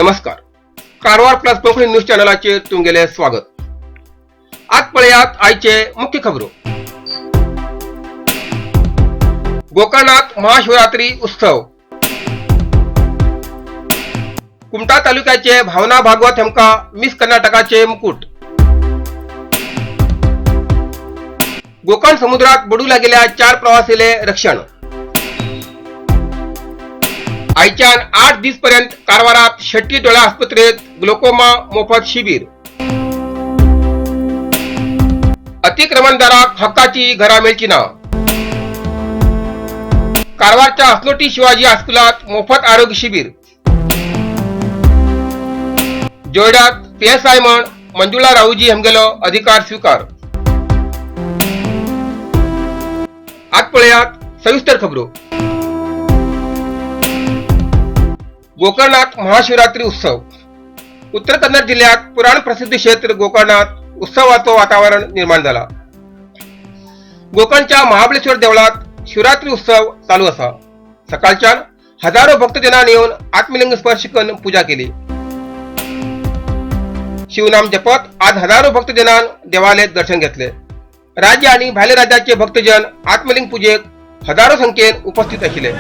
नमस्कार. Karwar plus Konkani news चॅनलाचे तुमगेले स्वागत. आज पळयात आयचे मुख्य खबरो. गोकर्णात महाशिवरात्री उत्सव. कुमटा तालुक्याचे भावना भागवत हेमका मिस कर्नाटकाचे मुकुट. गोकर्ण समुद्रात बुडू लागलेल्या 4 प्रवासीले रक्षण. आयच्यान 8 दिस पर्यंत कारवारात शेट्टी डोळा आस्पत्रेत ग्लोकोमा मोफत शिबिर. अतिक्रमणदाराक हक्काची घरा मेळची ना. कारवारच्या असलोटी शिवाजी हायस्कुलात मोफत आरोग्य शिबिर. जोयड्यात PSI म्हण मंजुळा राऊजी हेमगेलो अधिकार स्वीकार. आज पळयात सविस्तर खबरो. गोकर्णात महाशिवरात्री उत्सव. उत्तर कन्नड जिल्ह्यात पुराण प्रसिद्ध क्षेत्र गोकर्णात उत्सवाचं वातावरण निर्माण झाला. गोकर्णच्या महाबळेश्वर देवळात शिवरात्री उत्सव चालू असा. सकाळच्यान हजारो भक्तजनांनी येऊन आत्मलिंग स्पर्श करून पूजा केली. शिवनाम जपत आज हजारो भक्तजनांन देवालयात दर्शन घेतले. राज्य आणि भायल्या राज्याचे भक्तजन आत्मलिंग पूजेक हजारो संख्येन उपस्थित आशिल्ले.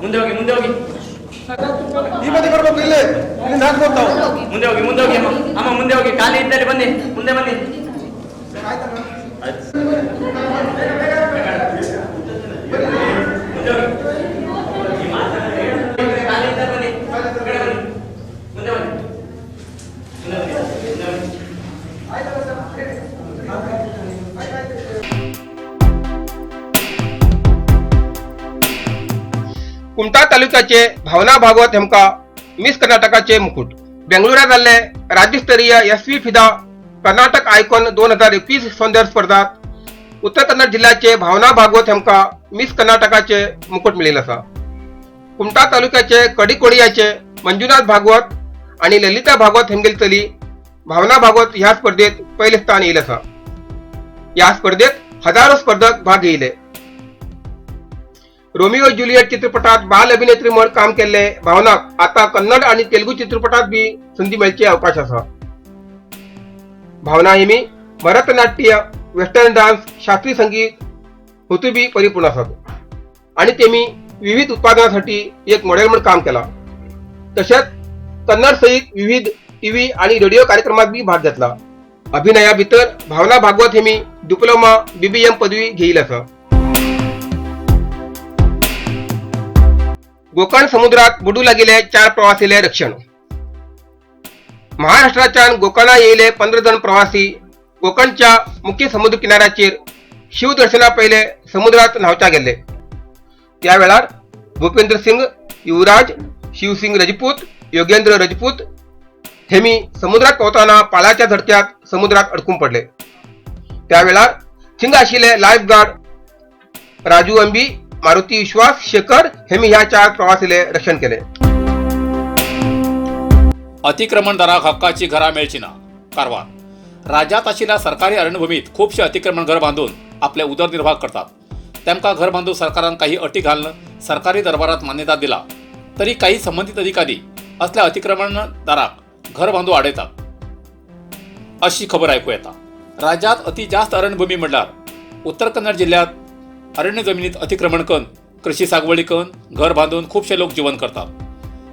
ಮುಂದೆ ಹೋಗಿ ಮುಂದೆ ಹೋಗಿ ಅಮ್ಮ ಮುಂದೆ ಹೋಗಿ ಖಾಲಿ ಇದ್ದಲ್ಲಿ ಬನ್ನಿ ಮುಂದೆ ಬನ್ನಿ. कुमटा तालुक्याचे भावना भागवत हेमका मिस कर्नाटकाचे मुकुट. बेंगळुरात जाल्ले राज्यस्तरीय SV फिदा कर्नाटक आयकॉन 2021 सौंदर्य स्पर्धात उत्तर कन्नड जिल्ह्याचे भावना भागवत हेमका मिस कर्नाटकाचे मुकुट मिळेल असा. कुमटा तालुक्याचे कडिकोडियाचे मंजुनाथ भागवत आणि ललिता भागवत हेमगेल चली भावना भागवत ह्या स्पर्धेत पहिले स्थान येईल असा. या स्पर्धेत हजारो स्पर्धक भाग घेतले. रोमिओ जुलियट चित्रपटात बाल अभिनेत्री म्हणून काम केले भावनाक आता कन्नड आणि तेलुगू चित्रपटात बी संधी मेळची अवकाश असा. भावना हिमी भरतनाट्य, वेस्टर्न डान्स, शास्त्रीय संगीत हेतू बी परिपूर्ण असतात आणि तेमी विविध उत्पादनासाठी एक मॉडेल म्हणून काम केला. तसेच कन्नड सहित विविध TV आणि रेडिओ कार्यक्रमात बी भाग घेतला. अभिनया भितर भावना भागवत हिमी डिप्लोमा BBM पदवी घेईल असा. गोकर्ण समुद्रात बुडू लागलेले 4 प्रवासीले रक्षण. महाराष्ट्राच्या गोकर्णा येयले 15 जण प्रवासी गोकर्णच्या मुख्य समुद्र किनाऱ्याचेर शिवदर्शना पहिले समुद्रात न्हावच्या गेले. त्या वेळार भूपेंद्र सिंग, युवराज, शिवसिंग राजपूत, योगेंद्र राजपूत हेमी समुद्रात पोहताना पाळाच्या झडत्यात समुद्रात अडकून पडले. त्यावेळेला थिंग आशिल्ले लाईफ गार्ड राजू अंबी, मारुती विश्वास, शेखर हेमी ह्या 4 प्रवासीले रक्षण केले. अतिक्रमणदाराक हक्काची घरां मेळची ना. कारवार. राज्यांत आशिल्ल्या सरकारी अरणभूमीत खुबशे अतिक्रमण घर बांधून आपले उदरनिर्वाह करतात. तेमकां घर बांधूंक सरकारान काही अटी घालून सरकारी दरबारात मान्यता दिला, तरी काही संबंधित अधिकारी असल्या अतिक्रमणदाराक घर बांधूंक आडयतात अशी खबर आयकूं येता. राज्यांत अति जास्त अरणभूमी म्हणल्यार उत्तर कन्नड जिल्ह्यात अरण्य जमिनीत अतिक्रमण करून कृषी सागवडी करून घर बांधून खुबशे लोक जीवन करतात.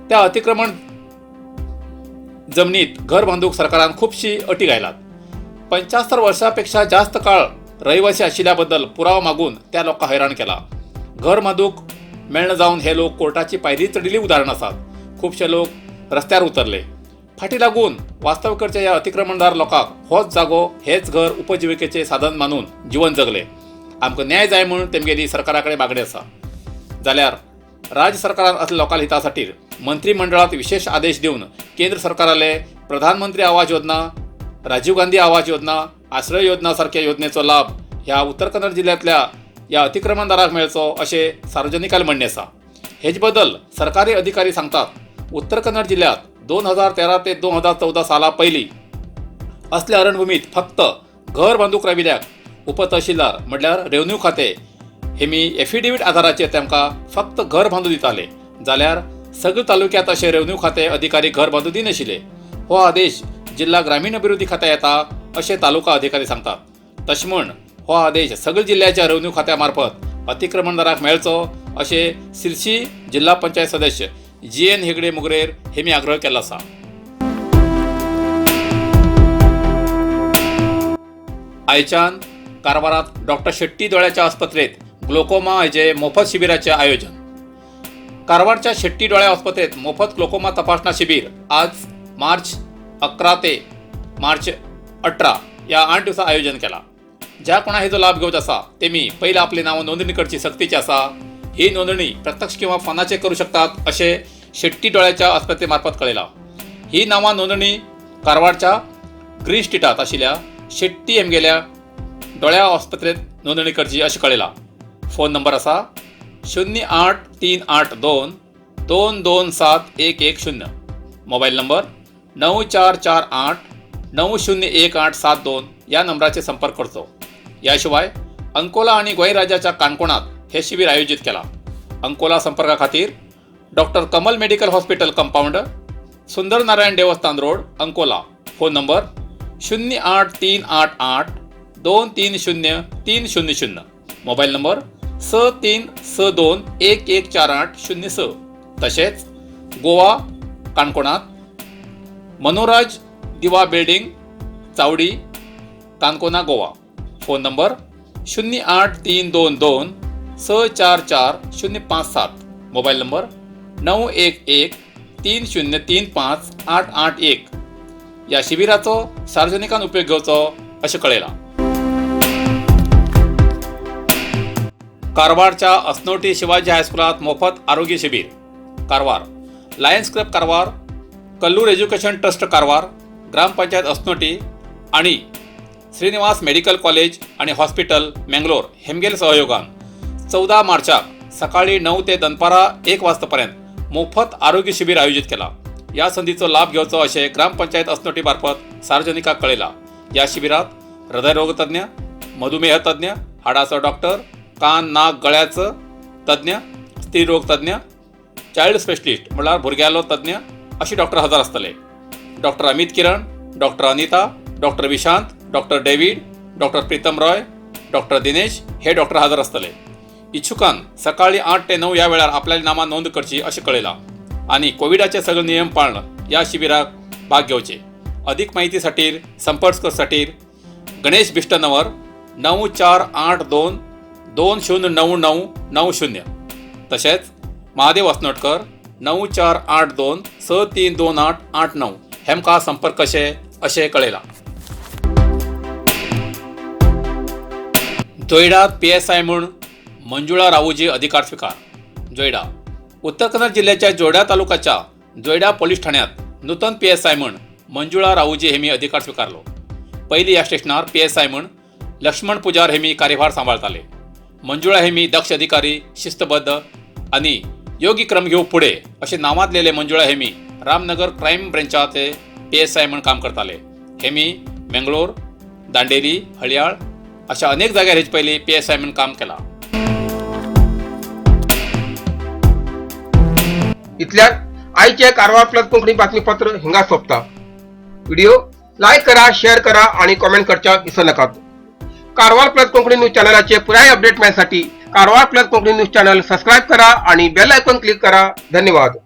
त्या अतिक्रमण जमनीत घर बांधूक सरकारान खुबशी अटी घायलात. 75 वर्षांपेक्षा जास्त काळ रहिवासी आशिल्ल्याबद्दल पुरावो मागून त्या लोकांक हैराण केला. घर बांधूक मेळना जावन हे लोक कोर्टाची पायरी चडिल्ली उदाहरण आसात. खुबशे लोक रस्त्यार उतरले. फाटी लागून वास्तव करचे ह्या अतिक्रमणदार लोकांक होच जागो हेच घर उपजिविकेचे साधन मानून जीवन जगले. आमकां न्याय जाय म्हणून तेमगेली सरकारा कडेन मागणी आसा. जाल्यार राज्य सरकारान असल्या लोकांच्या हिता खातीर मंत्रिमंडळात विशेष आदेश दिवन केंद्र सरकाराले प्रधानमंत्री आवास योजना, राजीव गांधी आवास योजना, आश्रय योजना सारख्या योजनेचो लाभ ह्या उत्तर कन्नड जिल्ह्यातल्या ह्या अतिक्रमणदाराक मेळचो अशें सार्वजनिकांनी म्हणणें आसा. हेच बद्दल सरकारी अधिकारी सांगतात उत्तर कन्नड जिल्ह्यात 2013 ते 2014 साला पयलीं असल्या अरणभूमीत फक्त घर बांदूक राविल्ल्याक उपतहसीलदार म्हणल्यार रेव्हन्यू खातें हेमी एफिडेविट आधाराचेर तेमकां फक्त घर बांदूं दिताले. जाल्यार सगळे तालुक्यांत अशे रेव्हन्यू खातें अधिकारी घर बांदूं दिनाशिल्ले. हो आदेश जिल्हा ग्रामीण अभिवृद्धी खात्या येता अशें तालुका अधिकारी सांगतात. तशें म्हण हो आदेश सगळे जिल्ह्याच्या रेव्हन्यू खात्या मार्फत अतिक्रमणदाराक मेळचो अशें सिरसी जिल्हा पंचायत सदस्य GN हेगडे मुगरेर हेमी आग्रह केला आसा. आयच्यान कारवारात डॉक्टर शेट्टी दोळ्याच्या आस्पत्रेत ग्लोकोमा हेजे मोफत शिबिराचे आयोजन. कारवारच्या शेट्टी दोळ्या आस्पत्रेत मोफत ग्लोकोमा तपासणा शिबीर आज मार्च 11 ते मार्च 18 या 8 दिवसा आयोजन केला. ज्या कोणा हेजो लाभ घेवचो आसा तेमी पयलीं आपली नांवां नोंदणी करची सक्तीची आसा. ही नोंदणी प्रत्यक्ष किंवा फोनाचेर करूं शकतात अशें शेट्टी दोळ्याच्या आस्पत्रे मार्फत कळयलां. ही नांवां नोंदणी कारवारच्या ग्रीन स्ट्रीटात आशिल्ल्या शेट्टी हेमगेल्या दोळ्या आस्पत्रेत नोंदणी करची अशें कळयलां. फोन नंबर आसा 08382 227 मोबाईल नंबर 9448 901872 या नंबराचेर संपर्क करचो. या शिवाय अंकोला आणि गोंय राज्याच्या काणकोणात हे शिबीर आयोजित केला. अंकोला संपर्का खातीर doctor Kamal medical hospital compound, सुंदर नारायण देवस्थान road, Ankola. Phone number 08388 230 300 mobile number 6362 114806. तसेच गोवा काणकोणात मनोराज दिवा बिल्डिंग, चावडी, काणकोणा, Goa. Phone number 08322 644 mobile number 911 3035 881. या शिबिराचो सार्वजनिकान उपयोग घेवचो अशें कळयलां. कारवारच्या अस्नोटी शिवाजी हायस्कुलात मोफत आरोग्य शिबीर. Karwar. Lions club Karwar, Kallur education trust Karwar, ग्रामपंचायत अस्नोटी आणि श्रीनिवास मेडिकल कॉलेज आणि हॉस्पिटल मंगलोर हेमगेल सहयोगान 14 मार्चाक सकाळी 9 ते दनपारा 1 वाजतापर्यंत मोफत आरोग्य शिबीर आयोजित केला. या संधीचो लाभ घेवचो अशें ग्रामपंचायत अस्नोटी मार्फत सार्वजनिकांक कळयलां. या शिबिरात हृदयरोग तज्ञ, मधुमेह तज्ञ, हाडाचो डॉक्टर, कान नाक गळ्याचो तज्ञ, स्त्रीरोग तज्ञ, चायल्ड स्पेशलिस्ट म्हळ्यार भुरग्यालो तज्ञ अशी डॉक्टर हजर आसतले. Doctor Amit Kiran, doctor Anita, doctor Vishant, doctor David, doctor Pritam Roy, doctor Dinesh हे डॉक्टर हजर आसतले. इच्छुकान सकाळी 8 ते 9 या वेळार आपल्याली नांवां नोंद करची अशें कळयलां. आणि कोविडाचे सगळे नियम पाळून या शिबिराक भाग घेवचे. अधिक माहिती खातीर संपर्क करसाठी गणेश बिष्टनवर 9482 209990. तशेंच महादेव अस्नोटकर 9482 632889 हेमकां संपर्क कशे अशें कळयलां. जोयडात PSI म्हूण मंजुळा रावूजी अधिकार स्वीकार. जोयडा. उत्तर कन्नड जिल्ह्याच्या जोयडा तालुक्याच्या जोयडा पोलीस ठाण्यात नूतन PSI म्हूण मंजुळा रावूजी हेमी अधिकार स्वीकारलो. पयलीं ह्या स्टेशनार PSI म्हूण लक्ष्मण पुजार हेमी कार्यभार सांबाळताले. मंजुळा हेमी दक्ष अधिकारी, शिस्तबद्ध आणि योग्य क्रम घेवंक फुडें अशें नांवांतलेले मंजुळा हेमी रामनगर क्राईम ब्रँचाचे PSI म्हणून काम करताले. हेमी मंगळूर, दांडेली, हळयाळ अशा अनेक जाग्यार हेचे पयलीं PSI म्हणून काम केलां. इतल्यान आयचे कारवार प्लस कोंकणी बातमीपत्र हिंगा सोंपता. व्हिडिओ लाईक करा, शेअर करा आणि कमेंट करच्या विसरू नका. कारवार प्लस कोंकणी न्यूज चॅनलाचे पुराय अपडेट मिळण्यासाठी Karwar plus Konkani news channel subscribe करा आणि बेल आयकॉन क्लिक करा. धन्यवाद.